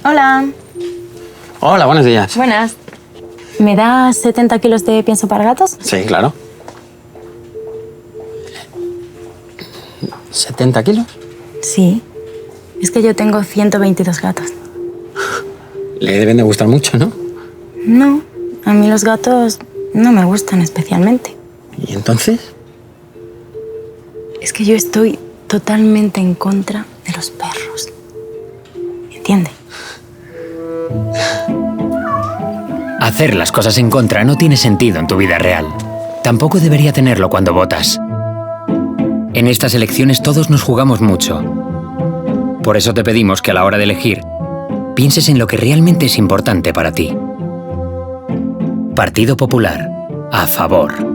Hola. Hola, buenos días. Buenas. ¿Me das 70 kilos de pienso para gatos? Sí, claro. ¿70 kilos? Sí. Es que yo tengo 122 gatos. Le deben de gustar mucho, ¿no? No, a mí los gatos no me gustan especialmente. ¿Y entonces? Es que yo estoy totalmente en contra de los perros. ¿Entiende? Hacer las cosas en contra no tiene sentido en tu vida real. Tampoco debería tenerlo cuando votas. En estas elecciones todos nos jugamos mucho. Por eso te pedimos que a la hora de elegir, pienses en lo que realmente es importante para ti. Partido Popular. A favor.